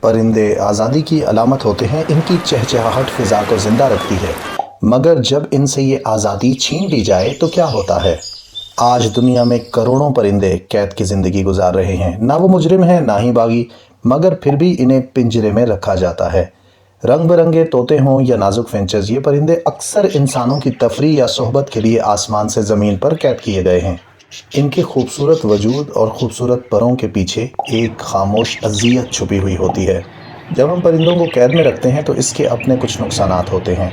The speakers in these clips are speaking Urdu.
پرندے آزادی کی علامت ہوتے ہیں، ان کی چہچہاہٹ فضا کو زندہ رکھتی ہے، مگر جب ان سے یہ آزادی چھین لی جائے تو کیا ہوتا ہے؟ آج دنیا میں کروڑوں پرندے قید کی زندگی گزار رہے ہیں، نہ وہ مجرم ہیں نہ ہی باغی، مگر پھر بھی انہیں پنجرے میں رکھا جاتا ہے۔ رنگ برنگے طوطے ہوں یا نازک فنچز، یہ پرندے اکثر انسانوں کی تفریح یا صحبت کے لیے آسمان سے زمین پر قید کیے گئے ہیں۔ ان کے خوبصورت وجود اور خوبصورت پروں کے پیچھے ایک خاموش اذیت چھپی ہوئی ہوتی ہے۔ جب ہم پرندوں کو قید میں رکھتے ہیں تو اس کے اپنے کچھ نقصانات ہوتے ہیں۔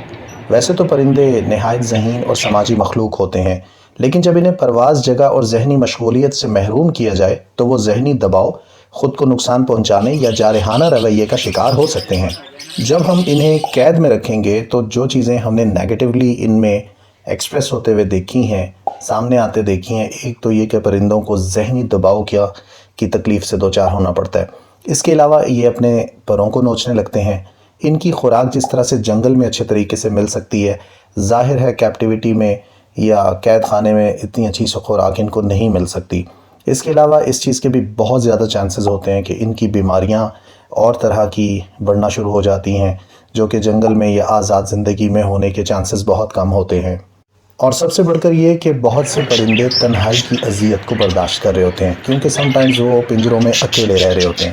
ویسے تو پرندے نہایت ذہین اور سماجی مخلوق ہوتے ہیں، لیکن جب انہیں پرواز، جگہ اور ذہنی مشغولیت سے محروم کیا جائے تو وہ ذہنی دباؤ، خود کو نقصان پہنچانے یا جارحانہ رویے کا شکار ہو سکتے ہیں۔ جب ہم انہیں قید میں رکھیں گے تو جو چیزیں ہم نے نیگیٹیولی ان میں ایکسپریس ہوتے ہوئے دیکھی ہیں، سامنے آتے دیکھی ہیں، ایک تو یہ کہ پرندوں کو ذہنی دباؤ کی تکلیف سے دوچار ہونا پڑتا ہے۔ اس کے علاوہ یہ اپنے پروں کو نوچنے لگتے ہیں۔ ان کی خوراک جس طرح سے جنگل میں اچھے طریقے سے مل سکتی ہے، ظاہر ہے کیپٹیوٹی میں یا قید خانے میں اتنی اچھی خوراک ان کو نہیں مل سکتی۔ اس کے علاوہ اس چیز کے بھی بہت زیادہ چانسز ہوتے ہیں کہ ان کی بیماریاں اور طرح کی بڑھنا شروع ہو جاتی ہیں، جو کہ جنگل میں یا آزاد زندگی میں ہونے کے چانسز بہت کم ہوتے ہیں۔ اور سب سے بڑھ کر یہ کہ بہت سے پرندے تنہائی کی اذیت کو برداشت کر رہے ہوتے ہیں، کیونکہ سم ٹائمز وہ پنجروں میں اکیلے رہ رہے ہوتے ہیں۔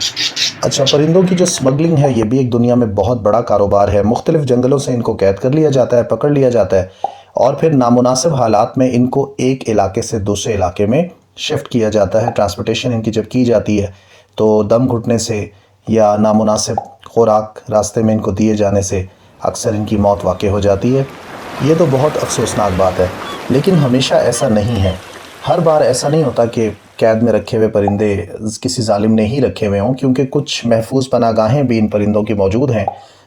اچھا، پرندوں کی جو سمگلنگ ہے یہ بھی ایک دنیا میں بہت بڑا کاروبار ہے۔ مختلف جنگلوں سے ان کو قید کر لیا جاتا ہے، پکڑ لیا جاتا ہے، اور پھر نامناسب حالات میں ان کو ایک علاقے سے دوسرے علاقے میں شفٹ کیا جاتا ہے۔ ٹرانسپورٹیشن ان کی جب کی جاتی ہے تو دم گھٹنے سے یا نامناسب خوراک راستے میں ان کو دیے جانے سے اکثر ان کی موت واقع ہو جاتی ہے۔ یہ تو بہت افسوسناک بات ہے، لیکن ہمیشہ ایسا نہیں ہے۔ ہر بار ایسا نہیں ہوتا کہ قید میں رکھے ہوئے پرندے کسی ظالم نے ہی رکھے ہوئے ہوں، کیونکہ کچھ محفوظ پناہ گاہیں بھی ان پرندوں کی موجود ہیں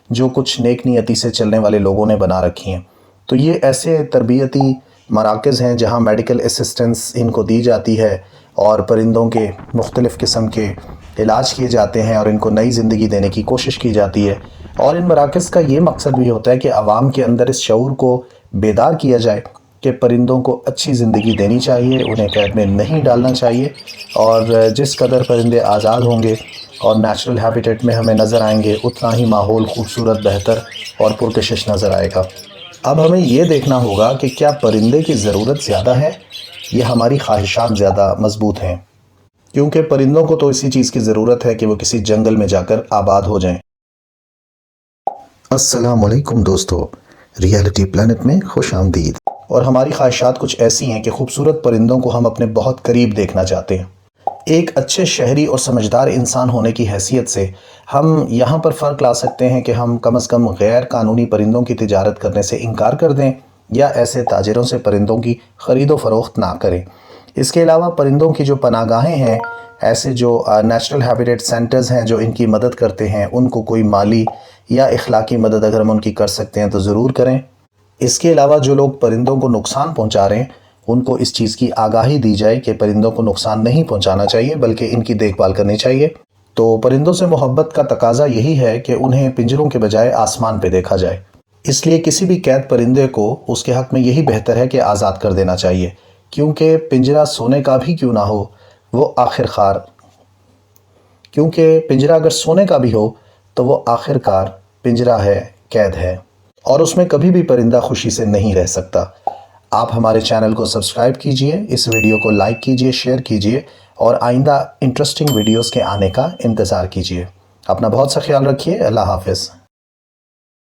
جو کچھ نیک نیتی سے چلنے والے لوگوں نے بنا رکھی ہیں۔ تو یہ ایسے تربیتی مراکز ہیں جہاں میڈیکل اسسٹنس ان کو دی جاتی ہے اور پرندوں کے مختلف قسم کے علاج کیے جاتے ہیں اور ان کو نئی زندگی دینے کی کوشش کی جاتی ہے۔ اور ان مراکز کا یہ مقصد بھی ہوتا ہے کہ عوام کے اندر اس شعور کو بیدار کیا جائے کہ پرندوں کو اچھی زندگی دینی چاہیے، انہیں قید میں نہیں ڈالنا چاہیے، اور جس قدر پرندے آزاد ہوں گے اور نیچرل ہیبیٹیٹ میں ہمیں نظر آئیں گے، اتنا ہی ماحول خوبصورت، بہتر اور پرکشش نظر آئے گا۔ اب ہمیں یہ دیکھنا ہوگا کہ کیا پرندے کی ضرورت زیادہ ہے یا ہماری خواہشات زیادہ مضبوط ہیں، کیونکہ پرندوں کو تو اسی چیز کی ضرورت ہے کہ وہ کسی جنگل میں جا کر آباد ہو جائیں۔ السلام علیکم دوستو، ریئلٹی پلانٹ میں خوش آمدید۔ اور ہماری خواہشات کچھ ایسی ہیں کہ خوبصورت پرندوں کو ہم اپنے بہت قریب دیکھنا چاہتے ہیں۔ ایک اچھے شہری اور سمجھدار انسان ہونے کی حیثیت سے ہم یہاں پر فرق لا سکتے ہیں کہ ہم کم از کم غیر قانونی پرندوں کی تجارت کرنے سے انکار کر دیں یا ایسے تاجروں سے پرندوں کی خرید و فروخت نہ کریں۔ اس کے علاوہ پرندوں کی جو پناہ گاہیں ہیں، ایسے جو نیچرل ہیبیٹیٹ سینٹرز ہیں جو ان کی مدد کرتے ہیں، ان کو کوئی مالی یا اخلاقی مدد اگر ہم ان کی کر سکتے ہیں تو ضرور کریں۔ اس کے علاوہ جو لوگ پرندوں کو نقصان پہنچا رہے ہیں ان کو اس چیز کی آگاہی دی جائے کہ پرندوں کو نقصان نہیں پہنچانا چاہیے بلکہ ان کی دیکھ بھال کرنی چاہیے۔ تو پرندوں سے محبت کا تقاضا یہی ہے کہ انہیں پنجروں کے بجائے آسمان پہ دیکھا جائے۔ اس لیے کسی بھی قید پرندے کو اس کے حق میں یہی بہتر ہے کہ آزاد کر دینا چاہیے، کیونکہ پنجرہ سونے کا بھی کیوں نہ ہو، وہ آخر کار پنجرہ ہے، قید ہے، اور اس میں کبھی بھی پرندہ خوشی سے نہیں رہ سکتا۔ آپ ہمارے چینل کو سبسکرائب کیجئے، اس ویڈیو کو لائک کیجئے، شیئر کیجئے، اور آئندہ انٹرسٹنگ ویڈیوز کے آنے کا انتظار کیجئے۔ اپنا بہت سا خیال رکھیے۔ اللہ حافظ۔